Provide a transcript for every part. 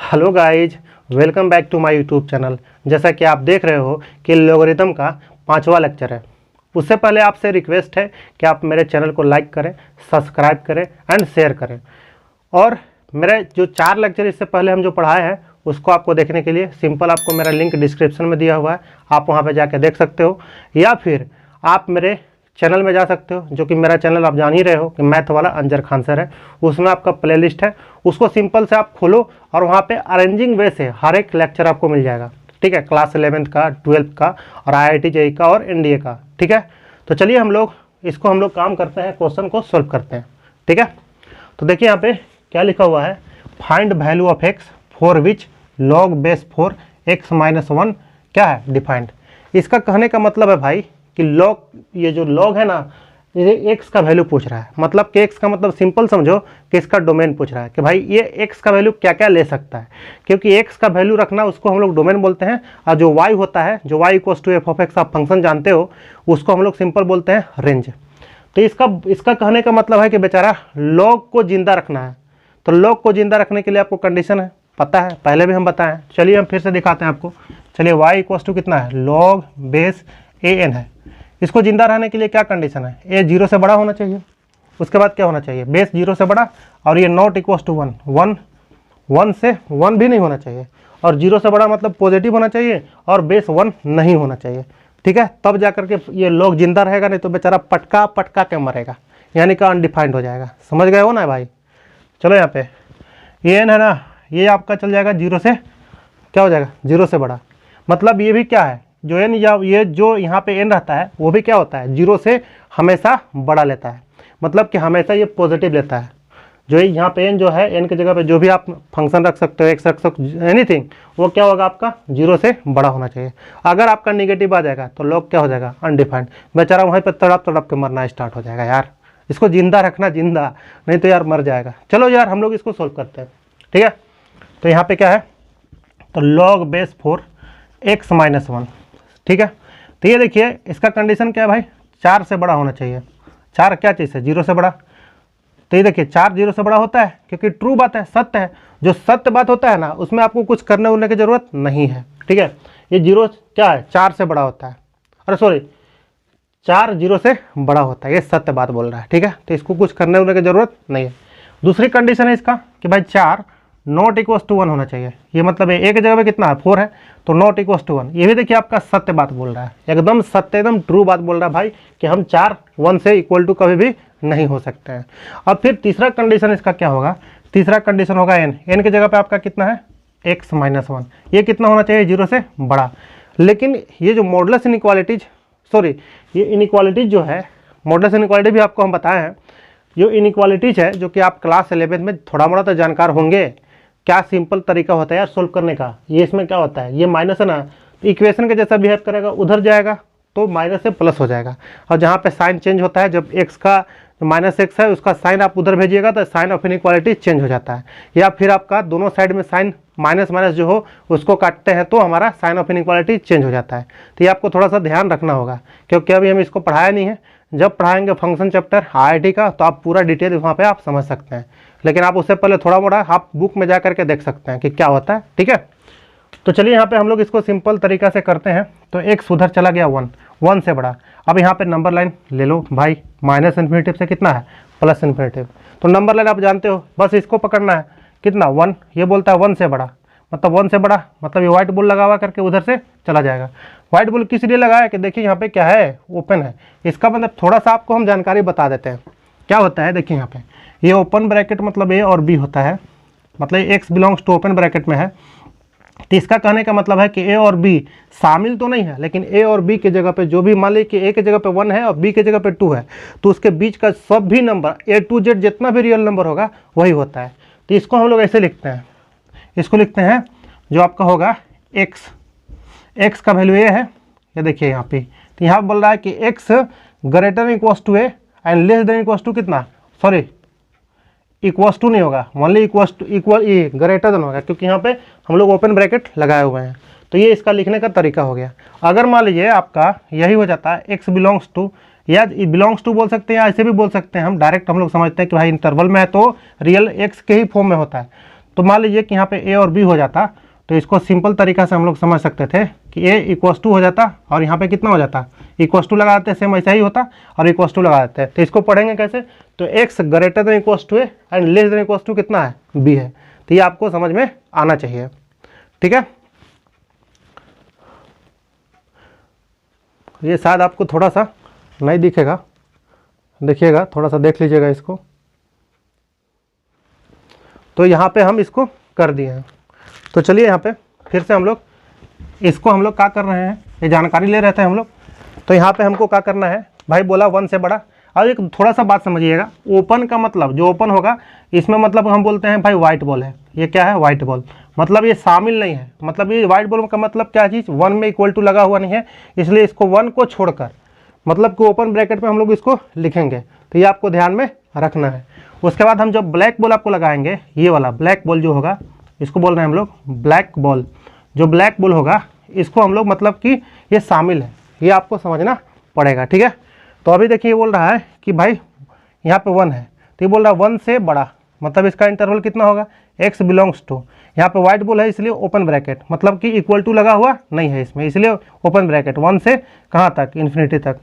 Hello guys, welcome back to my YouTube channel. जैसा कि आप देख रहे हो कि लॉगरिथम का 5वां लेक्चर है। उससे पहले आपसे रिक्वेस्ट है कि आप मेरे चैनल को लाइक करें, सब्सक्राइब करें एंड शेयर करें। और मेरे जो 4 लेक्चर इससे पहले हम जो पढ़ाए हैं उसको आपको देखने के लिए सिंपल आपको मेरा लिंक डिस्क्रिप्शन में दिया हुआ है, आप वहाँ पर जाकर देख सकते हो, या फिर आप मेरे चैनल में जा सकते हो, जो कि मेरा चैनल आप जान ही रहे हो कि मैथ वाला अंजर खान सर है। उसमें आपका प्लेलिस्ट है, उसको सिंपल से आप खोलो और वहाँ पे अरेंजिंग वे से हर एक लेक्चर आपको मिल जाएगा। ठीक है, क्लास 11th का, 12th का और IIT JEE का और NDA का। ठीक है, तो चलिए हम लोग काम करते हैं, क्वेश्चन को सॉल्व करते हैं। ठीक है, तो देखिए यहाँ पे क्या लिखा हुआ है, find value of x for which log base 4 x - 1 क्या है डिफाइंड। इसका कहने का मतलब है भाई कि लॉग, ये जो लॉग है ना, ये एक्स का वैल्यू पूछ रहा है। मतलब कि एक्स का मतलब सिंपल समझो कि इसका डोमेन पूछ रहा है कि भाई ये एक्स का वैल्यू क्या क्या ले सकता है। क्योंकि एक्स का वैल्यू रखना उसको हम लोग डोमेन बोलते हैं, और जो वाई होता है, जो y = f(x) आप फंक्शन जानते हो, उसको हम लोग सिंपल बोलते हैं रेंज। तो इसका कहने का मतलब है कि बेचारा लॉग को जिंदा रखना है। तो लॉग को जिंदा रखने के लिए आपको कंडीशन है, पता है, पहले भी हम बताएं। चलिए हम फिर से दिखाते हैं आपको। चलिए y = कितना है, लॉग बेस an है। इसको जिंदा रहने के लिए क्या कंडीशन है, ए 0 से बड़ा होना चाहिए। उसके बाद क्या होना चाहिए, बेस 0 से बड़ा, और ये नॉट इक्वल टू 1 1 से 1 भी नहीं होना चाहिए, और 0 से बड़ा मतलब पॉजिटिव होना चाहिए, और बेस 1 नहीं होना चाहिए। ठीक है, तब जाकर के ये लॉग जिंदा रहेगा, नहीं तो बेचारा पटका के मरेगा, यानी कि अनडिफाइंड हो जाएगा। समझ गए हो ना भाई। चलो यहाँ पे ये एन है ना, ये आपका चल जाएगा 0 से, क्या हो जाएगा, 0 से बड़ा। मतलब ये भी क्या है, जो एन या ये जो यहाँ पे एन रहता है वो भी क्या होता है, 0 से हमेशा बड़ा लेता है। मतलब कि हमेशा ये पॉजिटिव लेता है। जो यहाँ पे एन जो है, एन की जगह पे जो भी आप फंक्शन रख सकते हो, एक्स रख सकते हो, एनीथिंग, वो क्या होगा, आपका 0 से बड़ा होना चाहिए। अगर आपका निगेटिव आ जाएगा तो लॉग क्या हो जाएगा, अनडिफाइंड। बेचारा वहीं पर तड़प के मरना स्टार्ट हो जाएगा। यार इसको जिंदा रखना, जिंदा, नहीं तो यार मर जाएगा। चलो यार हम लोग इसको सोल्व करते हैं। ठीक है, तो यहाँ पे क्या है, तो लॉग बेस 4 x - 1। ठीक है, तो ये देखिए इसका कंडीशन क्या है भाई, 4 से बड़ा होना चाहिए। 4 क्या चीज़ है, 0 से बड़ा। तो ये देखिए 4 0 से बड़ा होता है, क्योंकि ट्रू बात है, सत्य है। जो सत्य बात होता है ना, उसमें आपको कुछ करने उड़ने की जरूरत नहीं है। ठीक है, ये 0 क्या है, 4 से बड़ा होता है, अरे सॉरी 4 0 से बड़ा होता है, ये सत्य बात बोल रहा है। ठीक है, तो इसको कुछ करने उड़ने की जरूरत नहीं है। दूसरी कंडीशन है इसका कि भाई 4 नॉट इक्वल टू 1 होना चाहिए। ये मतलब है एक जगह पे कितना है, 4 है, तो नॉट इक्वल टू 1। ये भी देखिए आपका सत्य बात बोल रहा है, एकदम सत्य, एकदम ट्रू बात बोल रहा है भाई, कि हम 4 1 से इक्वल टू कभी भी नहीं हो सकते हैं। अब फिर तीसरा कंडीशन इसका क्या होगा, तीसरा कंडीशन होगा एन की जगह पे आपका कितना है, x - 1। ये कितना होना चाहिए, 0 से बड़ा। लेकिन ये जो मॉडुलस इनइक्वालिटीज, सॉरी ये इनइक्वालिटीज जो है, मॉडुलस इनइक्वालिटी भी आपको हम बताए हैं। जो इनइक्वालिटीज है, जो कि आप क्लास 11 में थोड़ा मोड़ा तो जानकार होंगे, क्या सिंपल तरीका होता है यार सोल्व करने का। ये इसमें क्या होता है, ये माइनस है ना, इक्वेशन के जैसा बिहेव करेगा, उधर जाएगा तो माइनस से प्लस हो जाएगा। और जहाँ पे साइन चेंज होता है, जब x का -x है उसका साइन आप उधर भेजिएगा तो साइन ऑफ इनइक्वालिटी चेंज हो जाता है। या फिर आपका दोनों साइड में साइन माइनस माइनस जो हो उसको काटते हैं तो हमारा साइन ऑफ इनइक्वालिटी चेंज हो जाता है। तो ये आपको थोड़ा सा ध्यान रखना होगा, क्योंकि अभी हम इसको पढ़ाया नहीं है। जब पढ़ाएंगे फंक्शन चैप्टर IIT का, तो आप पूरा डिटेल वहाँ पे आप समझ सकते हैं। लेकिन आप उससे पहले थोड़ा मोड़ा आप बुक में जा करके देख सकते हैं कि क्या होता है। ठीक है, तो चलिए यहाँ पे हम लोग इसको सिंपल तरीका से करते हैं। तो x उधर चला गया 1 से बड़ा। अब यहाँ पे नंबर लाइन ले लो भाई, -इन्फिनिटिव से कितना है, +इन्फिनिटिव। तो नंबर लाइन आप जानते हो, बस इसको पकड़ना है, कितना 1, ये बोलता है 1 से बड़ा, मतलब 1 से बड़ा मतलब ये व्हाइट बोल लगा हुआ करके उधर से चला जाएगा। व्हाइट बोल किस लिए लगाया कि देखिए यहाँ पे क्या है, ओपन है। इसका मतलब थोड़ा सा आपको हम जानकारी बता देते हैं क्या होता है। देखिए यहाँ पे ये ओपन ब्रैकेट मतलब a और b होता है, मतलब x belongs to open bracket में है। तो इसका कहने का मतलब है कि a और b शामिल तो नहीं है, लेकिन a और b के जगह पे जो भी, मान लीजिए कि a के जगह पे 1 है और b के जगह पे 2 है, तो उसके बीच का सब भी नंबर A to Z जितना भी रियल नंबर होगा वही होता है। तो इसको हम लोग ऐसे लिखते हैं, इसको लिखते हैं जो आपका होगा x का वैल्यू a है, ये देखिए यहाँ पे। तो यहाँ बोल रहा है कि x > a एंड < कितना, सॉरी इक्वल्स टू नहीं होगा, ओनली इक्वल ए ग्रेटर देन होगा, क्योंकि यहाँ पे हम लोग ओपन ब्रैकेट लगाए हुए हैं। तो ये इसका लिखने का तरीका हो गया। अगर मान लीजिए आपका यही हो जाता है x बिलोंग्स टू, या बिलोंग्स टू बोल सकते हैं, या ऐसे भी बोल सकते हैं हम, डायरेक्ट हम लोग समझते हैं कि भाई इंटरवल में है तो रियल x के ही फॉर्म में होता है। तो मान लीजिए कि यहाँ पे ए और बी हो जाता, तो इसको सिंपल तरीका से हम लोग समझ सकते थे कि ए इक्वस टू हो जाता और यहाँ पे कितना हो जाता, इक्वस टू लगा देते, सेम ऐसा ही होता और इक्वस टू लगा देते हैं। तो इसको पढ़ेंगे कैसे, तो x greater than equals to a and less than equals to कितना है, बी है। तो ये आपको समझ में आना चाहिए, ठीक है। ये शायद आपको थोड़ा सा नहीं दिखेगा, देखिएगा, थोड़ा सा देख लीजिएगा इसको। तो यहाँ पे हम इसको कर दिए हैं। तो चलिए यहाँ पे फिर से हम लोग इसको हम लोग क्या कर रहे हैं, ये जानकारी ले रहे थे हम लोग। तो यहाँ पे हमको क्या करना है भाई, बोला 1 से बड़ा। अब एक थोड़ा सा बात समझिएगा, ओपन का मतलब जो ओपन होगा इसमें मतलब हम बोलते हैं भाई वाइट बॉल है, ये क्या है, वाइट बॉल, मतलब ये शामिल नहीं है। मतलब ये वाइट बॉल का मतलब क्या चीज़, 1 में इक्वल टू लगा हुआ नहीं है, इसलिए इसको 1 को छोड़कर मतलब कि ओपन ब्रैकेट में हम लोग इसको लिखेंगे। तो ये आपको ध्यान में रखना है। उसके बाद हम जब ब्लैक बॉल आपको लगाएंगे, ये वाला ब्लैक बॉल जो होगा इसको बोल रहे हैं हम लोग ब्लैक बॉल। जो ब्लैक बॉल होगा इसको हम लोग मतलब कि ये शामिल है, ये आपको समझना पड़ेगा, ठीक है। तो अभी देखिए ये बोल रहा है कि भाई यहाँ पे 1 है, तो ये बोल रहा है 1 से बड़ा, मतलब इसका इंटरवल कितना होगा, x बिलोंग्स टू, यहाँ पे वाइट बॉल है इसलिए ओपन ब्रैकेट, मतलब कि इक्वल टू लगा हुआ नहीं है इसमें, इसलिए ओपन ब्रैकेट 1 से कहाँ तक, इन्फिनिटी तक।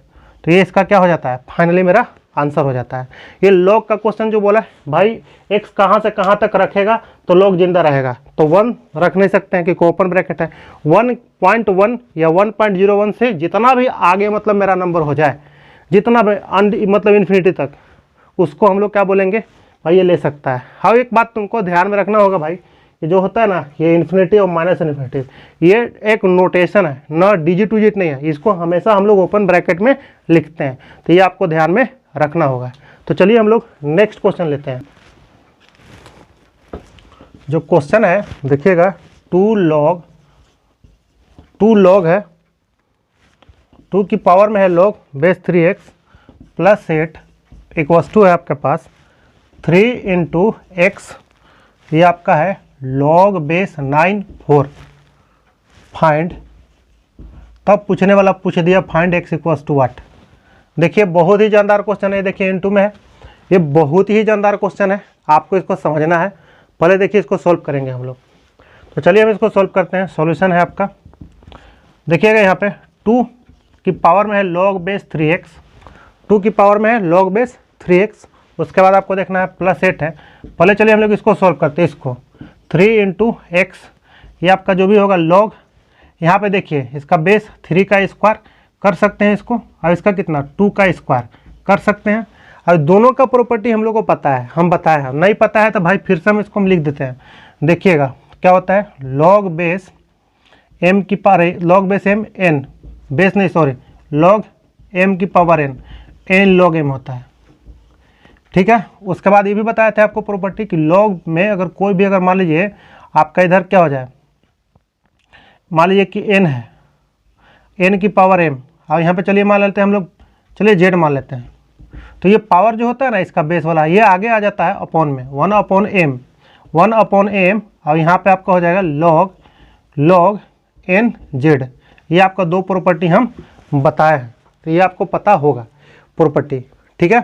तो ये इसका क्या हो जाता है, फाइनली मेरा आंसर हो जाता है। ये लॉग का क्वेश्चन जो बोला है भाई x कहाँ से कहाँ तक रखेगा तो लॉग जिंदा रहेगा, तो 1 रख नहीं सकते हैं क्योंकि ओपन ब्रैकेट है। 1.1 या 1.01 से जितना भी आगे मतलब मेरा नंबर हो जाए, जितना भी मतलब इन्फिनिटी तक, उसको हम लोग क्या बोलेंगे भाई, ये ले सकता है। हाँ एक बात तुमको ध्यान में रखना होगा भाई, ये जो होता है ना, ये इन्फिनिटी और माइनस इन्फिनिटी, ये एक नोटेशन है ना, डिजिट टू डिजिट नहीं है, इसको हमेशा हम लोग ओपन ब्रैकेट में लिखते हैं। तो ये आपको ध्यान में रखना होगा। तो चलिए हम लोग नेक्स्ट क्वेश्चन लेते हैं। जो क्वेश्चन है देखिएगा, 2 log है, 2 की पावर में है log base 3x plus 8 equals to है आपके पास 3 इंटू एक्स, ये आपका है log बेस 9 4। फाइंड, तब पूछने वाला पूछ दिया फाइंड x इक्वल्स टू वाट। देखिए बहुत ही जानदार क्वेश्चन है, देखिए इनटू में है, ये बहुत ही जानदार क्वेश्चन है, आपको इसको समझना है। पहले देखिए इसको सॉल्व करेंगे हम लोग। तो चलिए हम इसको सॉल्व करते हैं। सॉल्यूशन है आपका, देखिएगा यहाँ पे 2 की पावर में है log बेस 3x, 2 की पावर में है log बेस 3x, उसके बाद आपको देखना है प्लस 8 है। पहले चलिए हम लोग इसको सॉल्व करते हैं। इसको 3 इंटू एक्स, ये आपका जो भी होगा log, यहाँ पे देखिए इसका बेस 3 का स्क्वायर कर सकते हैं इसको, और इसका कितना 2 का स्क्वायर कर सकते हैं। और दोनों का प्रॉपर्टी हम लोग को पता है, हम बताए हैं, नहीं पता है तो भाई फिर से हम इसको हम लिख देते हैं। देखिएगा क्या होता है, log बेस m की power, log base m n, base नहीं सॉरी, log m की पावर n log m होता है, ठीक है। उसके बाद ये भी बताया था आपको प्रॉपर्टी कि log में अगर कोई भी, अगर मान लीजिए आपका इधर क्या हो जाए, मान लीजिए कि n है, n की पावर m, और यहाँ पे चलिए मान लेते हैं हम लोग, चलिए z मान लेते हैं। तो ये पावर जो होता है ना इसका बेस वाला, ये आगे आ जाता है अपॉन में, 1/m, और यहाँ पे आपका हो जाएगा log n z। ये आपका 2 प्रॉपर्टी हम बताए हैं, तो ये आपको पता होगा प्रॉपर्टी, ठीक है।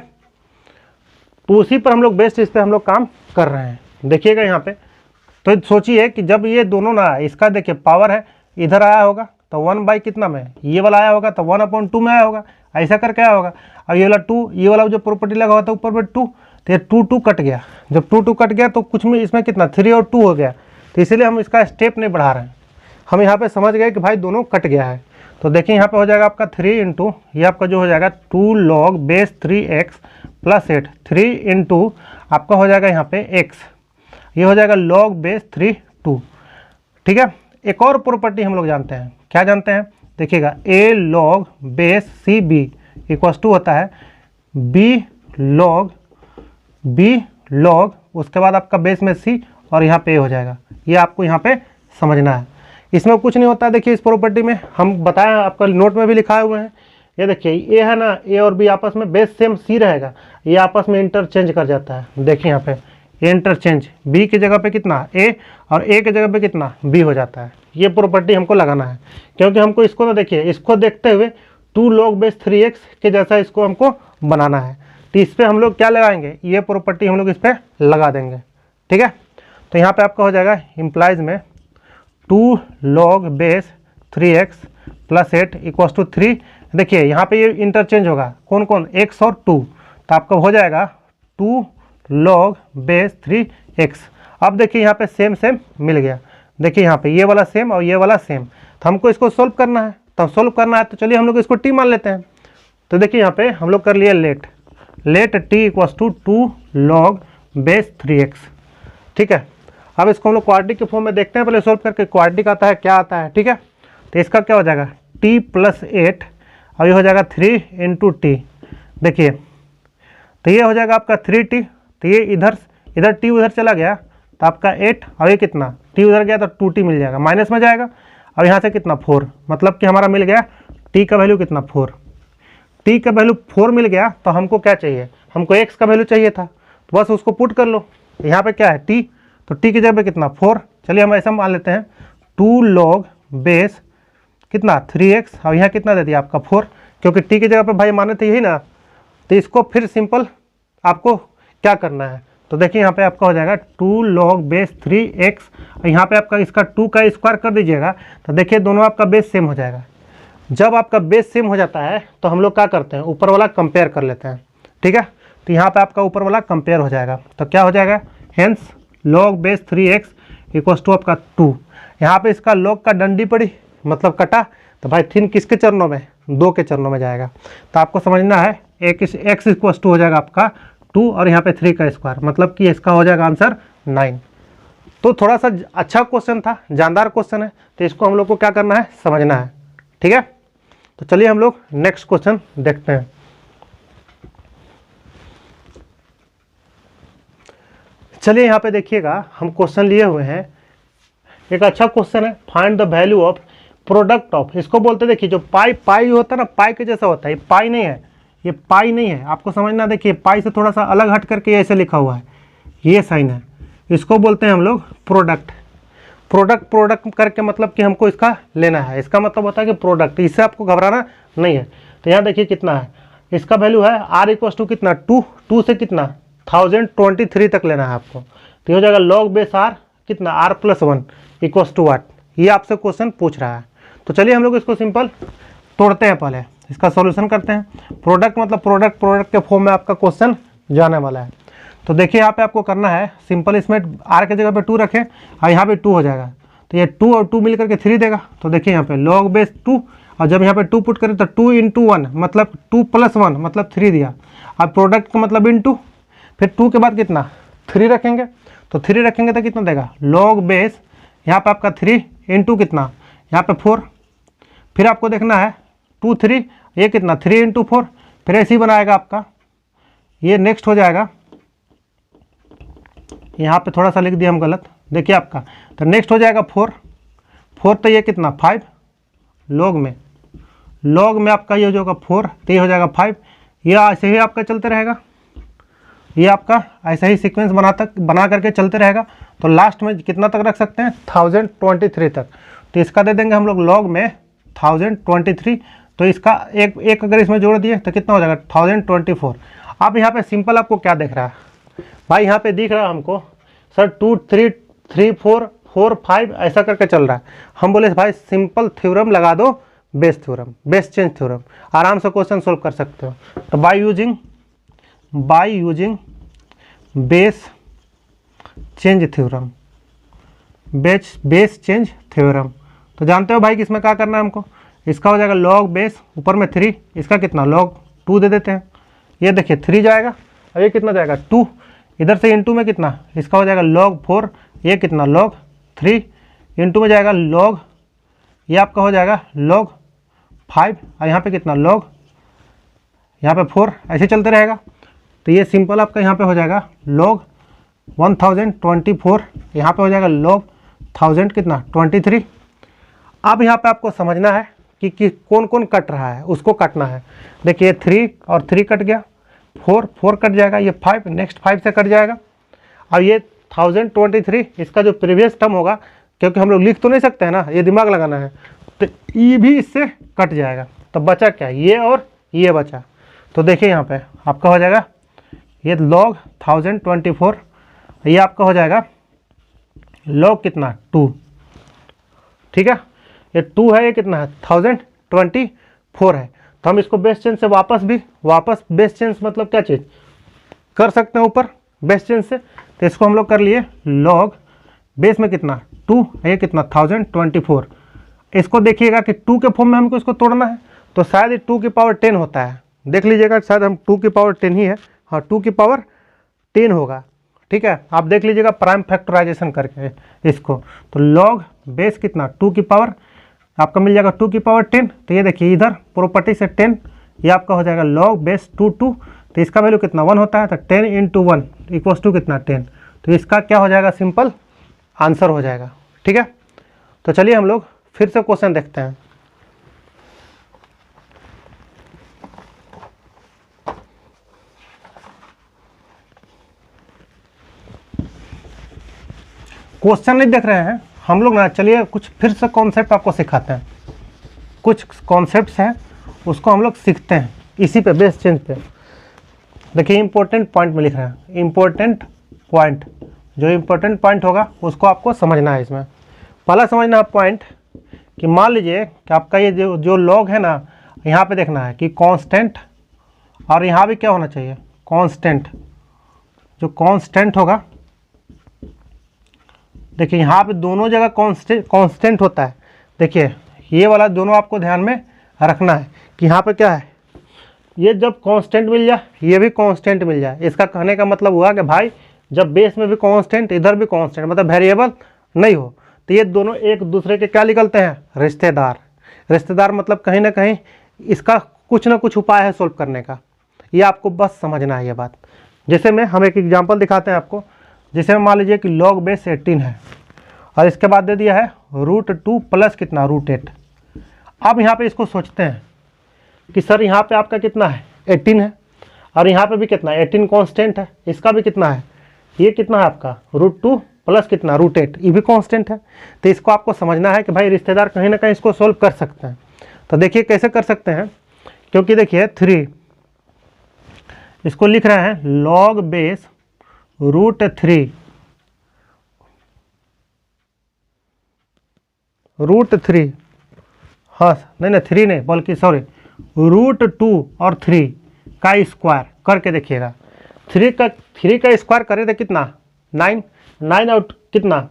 तो उसी पर हम लोग बेस्ट, इस पर हम लोग काम कर रहे हैं। देखिएगा यहाँ पे, तो सोचिए कि जब ये दोनों ना, इसका देखिए पावर है, इधर आया होगा तो 1 बाई कितना में, ये वाला आया होगा तो 1/2 में आया होगा, ऐसा करके आया होगा। अब ये वाला 2, ये वाला जो प्रॉपर्टी लगा हुआ था ऊपर में 2, तो ये 2 कट गया। जब 2 कट गया तो कुछ में इसमें कितना 3 और 2 हो गया, तो इसीलिए हम इसका स्टेप नहीं बढ़ा रहे हैं। हम यहाँ पे समझ गए कि भाई दोनों कट गया है। तो देखिए यहाँ पे हो जाएगा आपका 3 इंटू, ये आपका जो हो जाएगा 2 log base 3x plus 8, 3 into आपका हो जाएगा यहाँ पे x, ये हो जाएगा log बेस 3 2, ठीक है। एक और प्रॉपर्टी हम लोग जानते हैं, क्या जानते हैं, देखिएगा a log base c b equals to होता है b log, उसके बाद आपका बेस में c और यहाँ पे a हो जाएगा। ये आपको यहाँ पे समझना है, इसमें कुछ नहीं होता है। देखिए इस प्रॉपर्टी में हम बताएं, आपका नोट में भी लिखाए हुए हैं। ये देखिए ए है ना, ए और बी आपस में बेस सेम सी रहेगा, ये आपस में इंटरचेंज कर जाता है। देखिए यहाँ पे ये इंटरचेंज, बी की जगह पे कितना ए और ए की जगह पे कितना बी हो जाता है। ये प्रॉपर्टी हमको लगाना है, क्योंकि हमको इसको ना, देखिए इसको देखते हुए 2 log बेस 3x के जैसा इसको हमको बनाना है। तो इस पर हम लोग क्या लगाएंगे, ये प्रॉपर्टी हम लोग इस पर लगा देंगे, ठीक है। तो यहाँ पे आपका हो जाएगा इम्प्लाइज में 2 log base 3x plus 8 equals to 3। देखिए यहाँ पे ये इंटरचेंज होगा, कौन कौन, x और 2, तो आपका हो जाएगा 2 log बेस 3x। अब देखिए यहाँ पे सेम सेम मिल गया, देखिए यहाँ पे ये वाला सेम और ये वाला सेम, तो हमको इसको सोल्व करना है। तो सोल्व करना है तो चलिए हम लोग इसको t मान लेते हैं। तो देखिए यहाँ पे हम लोग कर लिए let t equals to 2 log base 3x, ठीक है। अब इसको हम लोग क्वाड्रेटिक के फॉर्म में देखते हैं, पहले सोल्व करके क्वाड्रेटिक आता है क्या आता है, ठीक है। तो इसका क्या हो जाएगा t प्लस 8 और ये हो जाएगा 3 इंटू टी। देखिए तो ये हो जाएगा आपका 3t, तो ये इधर t उधर चला गया तो आपका 8 और ये कितना t उधर गया तो 2t मिल जाएगा, माइनस में जाएगा। और यहाँ से कितना 4, मतलब कि हमारा मिल गया t का वैल्यू कितना 4, t का वैल्यू 4 मिल गया। तो हमको क्या चाहिए, हमको x का वैल्यू चाहिए था, तो बस उसको पुट कर लो। यहाँ पे क्या है t, तो t की जगह पे कितना 4, चलिए हम ऐसा मान लेते हैं 2 log बेस कितना 3x और यहाँ कितना दे दिया आपका 4, क्योंकि t की जगह पे भाई माने थे यही ना। तो इसको फिर सिंपल आपको क्या करना है, तो देखिए यहाँ पे आपका हो जाएगा 2 log बेस 3x और यहाँ पे आपका इसका 2 का स्क्वायर कर दीजिएगा। तो देखिए दोनों आपका बेस सेम हो जाएगा। जब आपका बेस सेम हो जाता है तो हम लोग क्या करते हैं, ऊपर वाला कंपेयर कर लेते हैं, ठीक है। तो यहाँ पे आपका ऊपर वाला कंपेयर हो जाएगा, तो क्या हो जाएगा hence log base 3x equals to आपका 2। यहाँ पे इसका log का डंडी पड़ी, मतलब कटा, तो भाई 3 किसके चरणों में, 2 के चरणों में जाएगा। तो आपको समझना है x इक्वल्स टू हो जाएगा आपका 2 और यहाँ पे 3 का स्क्वायर, मतलब कि इसका हो जाएगा आंसर 9। तो थोड़ा सा अच्छा क्वेश्चन था, जानदार क्वेश्चन है, तो इसको हम लोग को क्या करना है, समझना है, ठीक है। तो चलिए हम लोग नेक्स्ट क्वेश्चन देखते हैं। चलिए यहाँ पे देखिएगा हम क्वेश्चन लिए हुए हैं, एक अच्छा क्वेश्चन है, find the value of product of, इसको बोलते हैं देखिए जो पाई होता है ना, पाई के जैसा होता है, ये पाई नहीं है, ये पाई नहीं है, आपको समझना। देखिए पाई से थोड़ा सा अलग हट करके ऐसे लिखा हुआ है, ये साइन है, इसको बोलते हैं हम लोग प्रोडक्ट। प्रोडक्ट करके मतलब कि हमको इसका लेना है, इसका मतलब होता है कि प्रोडक्ट, इससे आपको घबराना नहीं है। तो यहाँ देखिए कितना है, इसका वैल्यू है r इक्वल्स टू कितना 2 से कितना 1023 तक लेना है आपको। तो हो जाएगा लॉग बेस r कितना r प्लस 1 इक्वल्स टू वाट, ये आपसे क्वेश्चन पूछ रहा है। तो चलिए हम लोग इसको सिंपल तोड़ते हैं, पहले इसका सॉल्यूशन करते हैं। प्रोडक्ट मतलब प्रोडक्ट के फॉर्म में आपका क्वेश्चन जाने वाला है। तो देखिए यहाँ पे आपको करना है सिंपल, इसमें r के जगह पे 2 रखें और यहाँ पे 2 हो जाएगा, तो ये 2 और 2 मिलकर के 3 देगा। तो देखिए यहाँ पे लॉग बेस 2 और जब यहाँ पे 2 पुट करें तो 2 इंटू 1 मतलब 2 प्लस 1 मतलब 3 दिया। अब प्रोडक्ट का मतलब इंटू, फिर 2 के बाद कितना 3 रखेंगे, तो 3 रखेंगे तो कितना देगा लॉग बेस, यहाँ पे आपका 3 इंटू कितना यहाँ पे 4, फिर आपको देखना है 2 3 ये कितना 3 इंटू 4, फिर ऐसे ही बनाएगा आपका। ये नेक्स्ट हो जाएगा, यहाँ पे थोड़ा सा लिख दिया हम गलत, देखिए आपका, तो नेक्स्ट हो जाएगा 4 तो ये कितना 5 लॉग में आपका ये हो जाएगा 4, तो ये हो जाएगा 5। ये ऐसे ही आपका चलते रहेगा, ये आपका ऐसा ही सीक्वेंस बना करके चलते रहेगा। तो लास्ट में कितना तक रख सकते हैं 1023 तक। तो इसका दे देंगे हम लोग लॉग में 1023, तो इसका एक अगर इसमें जोड़ दिए तो कितना हो जाएगा 1024। अब यहाँ पे सिंपल आपको क्या दिख रहा है भाई, यहाँ पे दिख रहा है हमको सर 2 3 3 4 4 5 ऐसा करके चल रहा है। हम बोले भाई सिंपल थ्योरम लगा दो, बेस चेंज थ्योरम, आराम से क्वेश्चन सोल्व कर सकते हो। तो by using base change theorem, base change theorem. तो जानते हो भाई कि इसमें क्या करना है हमको, इसका हो जाएगा लॉग बेस ऊपर में 3, इसका कितना लॉग 2 दे देते हैं। ये देखिए 3 जाएगा और ये कितना जाएगा 2, इधर से इंटू में कितना, इसका हो जाएगा log 4, ये कितना log 3 इंटू में जाएगा log, ये आपका हो जाएगा log 5 और यहाँ पे कितना log, यहाँ पे 4, ऐसे चलते रहेगा। तो ये सिंपल आपका यहाँ पे हो जाएगा log 1024, यहाँ पे हो जाएगा log 1000 कितना 23। अब यहाँ पे आपको समझना है कि कौन कौन कट रहा है, उसको काटना है। देखिए 3 और 3 कट गया, 4 कट जाएगा, ये 5 नेक्स्ट 5 से कट जाएगा। और ये 1023 इसका जो प्रीवियस टर्म होगा, क्योंकि हम लोग लिख तो नहीं सकते हैं ना, ये दिमाग लगाना है, तो ये भी इससे कट जाएगा। तो बचा क्या, ये और ये बचा। तो देखिए यहाँ पे आपका हो जाएगा ये log 1024, ये आपका हो जाएगा लॉग कितना 2, ठीक है, ये 2 है, ये कितना है 1024 है। तो हम इसको बेस चेंज से वापस बेस चेंज मतलब क्या चीज़ कर सकते हैं ऊपर बेस चेंज से। तो इसको हम लोग कर लिए लॉग बेस में कितना 2, ये कितना 1024। इसको देखिएगा कि 2 के फॉर्म में हमको इसको तोड़ना है, तो शायद ये 2 की पावर 10 होता है। देख लीजिएगा, शायद हम 2 की पावर 10 ही है, हाँ 2 की पावर 10 होगा, ठीक है। आप देख लीजिएगा प्राइम फैक्टराइजेशन करके इसको। तो लॉग बेस कितना 2 की पावर आपका मिल जाएगा 2 की पावर 10। तो ये देखिए इधर प्रॉपर्टी से 10, ये आपका हो जाएगा लॉग बेस 2 2। तो इसका वैल्यू कितना 1 होता है, तो 10 × 1 इक्वल्स टू कितना 10। तो इसका क्या हो जाएगा, सिंपल आंसर हो जाएगा, ठीक है। तो चलिए हम लोग फिर से क्वेश्चन देखते हैं। क्वेश्चन नहीं देख रहे हैं हम लोग ना, चलिए कुछ फिर से कॉन्सेप्ट आपको सिखाते हैं। कुछ कॉन्सेप्ट्स हैं उसको हम लोग सीखते हैं इसी पे बेस चेंज पे। देखिए इंपॉर्टेंट पॉइंट में लिख रहे हैं, इंपॉर्टेंट पॉइंट, जो इंपॉर्टेंट पॉइंट होगा उसको आपको समझना है। इसमें पहला समझना है पॉइंट कि मान लीजिए कि आपका ये जो लॉग है ना, यहाँ पे देखना है कि कांस्टेंट, और यहाँ भी क्या होना चाहिए कांस्टेंट। जो कांस्टेंट होगा, देखिए यहाँ पे दोनों जगह कांस्टेंट होता है। देखिए ये वाला दोनों आपको ध्यान में रखना है कि यहाँ पे क्या है, ये जब कांस्टेंट मिल जाए ये भी कांस्टेंट मिल जाए। इसका कहने का मतलब हुआ कि भाई जब बेस में भी कांस्टेंट इधर भी कांस्टेंट, मतलब वेरिएबल नहीं हो, तो ये दोनों एक दूसरे के क्या निकलते हैं, रिश्तेदार। रिश्तेदार मतलब कहीं ना कहीं इसका कुछ ना कुछ उपाय है सोल्व करने का, ये आपको बस समझना है ये बात। जैसे में हम एक एग्जाम्पल दिखाते हैं आपको। जैसे मान लीजिए कि लॉग बेस 18 है और इसके बाद दे दिया है √2 प्लस कितना √8। अब यहाँ पे इसको सोचते हैं कि सर यहाँ पे आपका कितना है 18 है, और यहाँ पे भी कितना है 18 कांस्टेंट है, इसका भी कितना है, ये कितना है आपका √2 प्लस कितना √8, ये भी कांस्टेंट है। तो इसको आपको समझना है कि भाई रिश्तेदार कहीं ना कहीं इसको सोल्व कर सकते हैं। तो देखिए कैसे कर सकते हैं, क्योंकि देखिए 3 इसको लिख रहे हैं लॉग बेस √3 हाँ नहीं 3 नहीं बल्कि सॉरी √2 और 3 का स्क्वायर करके देखिएगा। 3 का स्क्वायर करें तो कितना 9 और कितना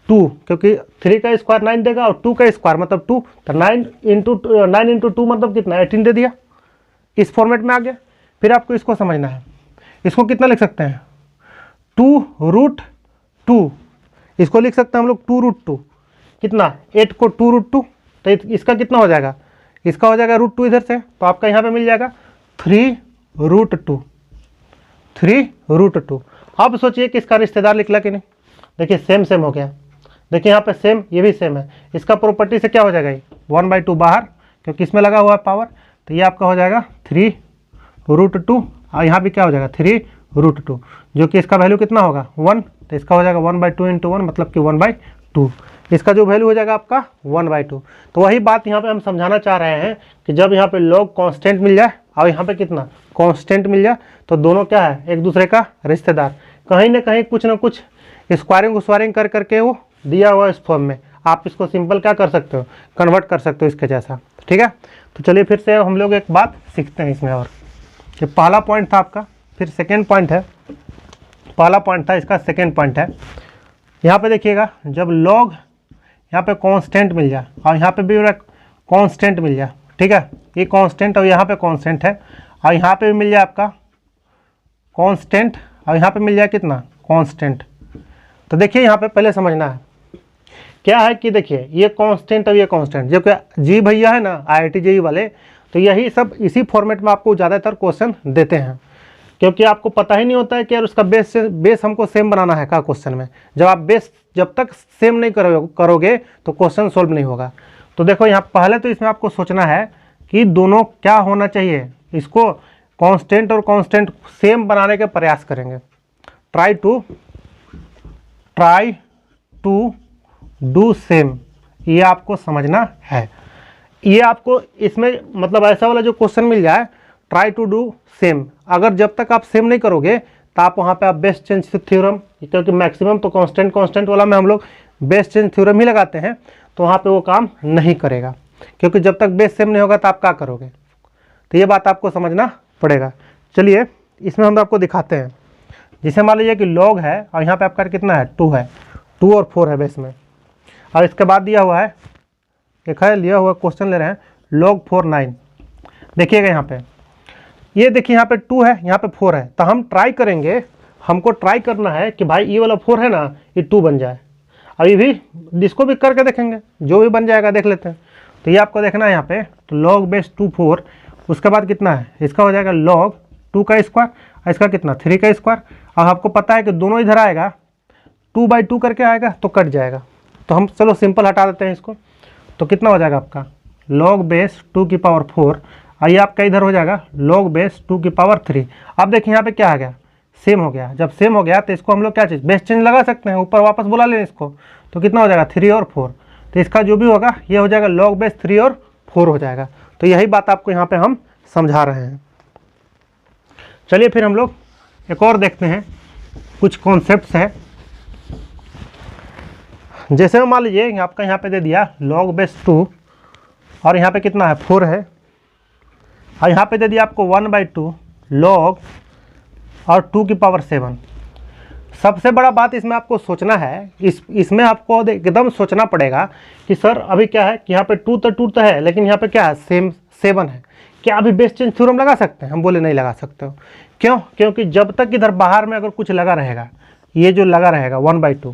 2, क्योंकि 3 का स्क्वायर 9 देगा और 2 का स्क्वायर मतलब 2, तो 9 × 2 मतलब कितना 18 दे दिया। इस फॉर्मेट में आ गया। फिर आपको इसको समझना है, इसको कितना लिख सकते हैं 2√2, इसको लिख सकते हैं हम लोग 2√2, कितना 8 को 2√2, तो इसका कितना हो जाएगा, इसका हो जाएगा √2 इधर से, तो आपका यहाँ पे मिल जाएगा 3√2। अब सोचिए कि इसका रिश्तेदार निकला कि नहीं। देखिए सेम सेम हो गया, देखिए यहाँ पे सेम, ये भी सेम है। इसका प्रॉपर्टी से क्या हो जाएगा, ये 1/2 बाहर, क्योंकि इसमें लगा हुआ है पावर, तो ये आपका हो जाएगा 3√2, और यहाँ भी क्या हो जाएगा 3√2, जो कि इसका वैल्यू कितना होगा 1, तो इसका हो जाएगा 1/2 × 1 मतलब कि 1/2। इसका जो वैल्यू हो जाएगा आपका 1/2। तो वही बात यहाँ पे हम समझाना चाह रहे हैं कि जब यहाँ पे लॉग कांस्टेंट मिल जाए और यहाँ पे कितना कांस्टेंट मिल जाए, तो दोनों क्या है एक दूसरे का रिश्तेदार। कहीं ना कहीं कुछ ना कुछ स्क्वायरिंग कर करके वो दिया हुआ इस फॉर्म में, आप इसको सिंपल क्या कर सकते हो, कन्वर्ट कर सकते हो इसके जैसा, ठीक है। तो चलिए फिर से हम लोग एक बात सीखते हैं इसमें। और ये पहला पॉइंट था आपका, फिर सेकेंड पॉइंट है, पहला पॉइंट था इसका सेकेंड पॉइंट है। यहाँ पे देखिएगा जब लॉग यहाँ पे कांस्टेंट मिल जाए और यहाँ पे भी कांस्टेंट मिल जाए, ठीक है, ये कांस्टेंट और यहाँ पे कांस्टेंट है, और यहाँ पे भी मिल जाए आपका कांस्टेंट और यहाँ पे मिल जाए कितना कांस्टेंट। तो देखिए यहाँ पे पहले समझना है क्या है कि देखिए ये कांस्टेंट और ये कांस्टेंट, जो कि जी भैया है ना IIT JEE वाले, तो यही सब इसी फॉर्मेट में आपको ज़्यादातर क्वेश्चन देते हैं, क्योंकि आपको पता ही नहीं होता है कि यार उसका बेस हमको सेम बनाना है का क्वेश्चन में। जब आप बेस जब तक सेम नहीं करोगे तो क्वेश्चन सॉल्व नहीं होगा। तो देखो यहाँ पहले तो इसमें आपको सोचना है कि दोनों क्या होना चाहिए, इसको कांस्टेंट और कांस्टेंट सेम बनाने के प्रयास करेंगे। ट्राई टू डू सेम, ये आपको समझना है। ये आपको इसमें मतलब ऐसा वाला जो क्वेश्चन मिल जाए ट्राई टू डू सेम, अगर जब तक आप सेम नहीं करोगे तो आप वहाँ पे आप बेस चेंज थ्योरम क्योंकि मैक्सिमम तो कांस्टेंट कांस्टेंट वाला में हम लोग बेस चेंज थ्योरम ही लगाते हैं, तो वहाँ पे वो काम नहीं करेगा, क्योंकि जब तक बेस सेम नहीं होगा तो आप क्या करोगे। तो ये बात आपको समझना पड़ेगा। चलिए इसमें हम आपको दिखाते हैं। जिसे मान लीजिए कि लॉग है और यहाँ पे आपका कितना है 2 है, 2 और 4 है बेस में, और इसके बाद दिया हुआ है एक है लिया हुआ क्वेश्चन ले रहे हैं log 4 9। देखिएगा यहाँ पे, ये देखिए यहाँ पे 2 है, यहाँ पे 4 है, तो हम ट्राई करेंगे, हमको ट्राई करना है कि भाई ये वाला 4 है ना ये 2 बन जाए। अभी भी इसको भी करके देखेंगे, जो भी बन जाएगा देख लेते हैं। तो ये आपको देखना है यहाँ पे, तो log बेस 2 4, उसके बाद कितना है इसका हो जाएगा log 2 का स्क्वायर, इसका कितना 3 का स्क्वायर। अब आपको पता है कि दोनों इधर आएगा 2/2 करके आएगा तो कट जाएगा, तो हम चलो सिंपल हटा देते हैं इसको। तो कितना हो जाएगा आपका log बेस 2 की पावर 4, आइए आपका इधर हो जाएगा log बेस 2 की पावर 3। अब देखिए यहाँ पे क्या आ गया, सेम हो गया। जब सेम हो गया तो इसको हम लोग क्या चीज़ बेस चेंज लगा सकते हैं, ऊपर वापस बुला लें इसको, तो कितना हो जाएगा 3 और 4। तो इसका जो भी होगा ये हो जाएगा log बेस 3 और 4 हो जाएगा। तो यही बात आपको यहाँ पे हम समझा रहे हैं। चलिए फिर हम लोग एक और देखते हैं, कुछ कॉन्सेप्ट्स है। जैसे मान लीजिए आपका यहाँ पे दे दिया log बेस 2 और यहाँ पे कितना है 4 है, और यहाँ पे दे दिया आपको 1/2 log और 2 की पावर 7। सबसे बड़ा बात इसमें आपको सोचना है, इसमें आपको एकदम सोचना पड़ेगा कि सर अभी क्या है कि यहाँ पे 2 तो है, लेकिन यहाँ पे क्या है सेम 7 है, क्या अभी बेस चेंज थ्योरम लगा सकते हैं? हम बोले नहीं लगा सकते हो। क्यों? क्योंकि जब तक इधर बाहर में अगर कुछ लगा रहेगा, ये जो लगा रहेगा 1/2,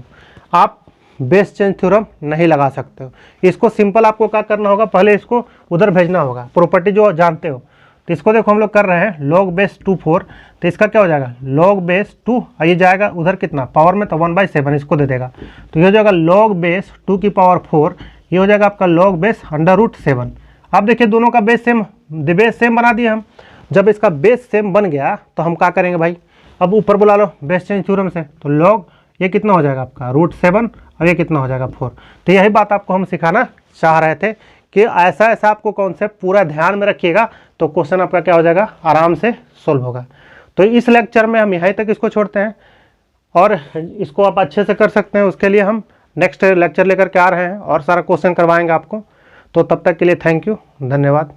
आप बेस चेंज थ्योरम नहीं लगा सकते हो। इसको सिंपल आपको क्या करना होगा, पहले इसको उधर भेजना होगा, प्रॉपर्टी जो जानते हो। तो इसको देखो हम लोग कर रहे हैं log बेस 2 4, तो इसका क्या हो जाएगा log बेस 2, ये जाएगा उधर कितना पावर में, तो 1/7 इसको दे देगा, तो ये हो जाएगा log बेस 2 की पावर 4, ये हो जाएगा आपका log बेस √7। अब देखिए दोनों का बेस सेम बना दिया हम। जब इसका बेस सेम बन गया तो हम क्या करेंगे भाई, अब ऊपर बुला लो बेस चेंज थ्योरम से, तो log ये कितना हो जाएगा आपका √7 और ये कितना हो जाएगा 4। तो यही बात आपको हम सिखाना चाह रहे थे कि ऐसा आपको कॉन्सेप्ट पूरा ध्यान में रखिएगा, तो क्वेश्चन आपका क्या हो जाएगा आराम से सोल्व होगा। तो इस लेक्चर में हम यहीं तक इसको छोड़ते हैं, और इसको आप अच्छे से कर सकते हैं। उसके लिए हम नेक्स्ट लेक्चर लेकर के आ रहे हैं और सारा क्वेश्चन करवाएंगे आपको। तो तब तक के लिए थैंक यू, धन्यवाद।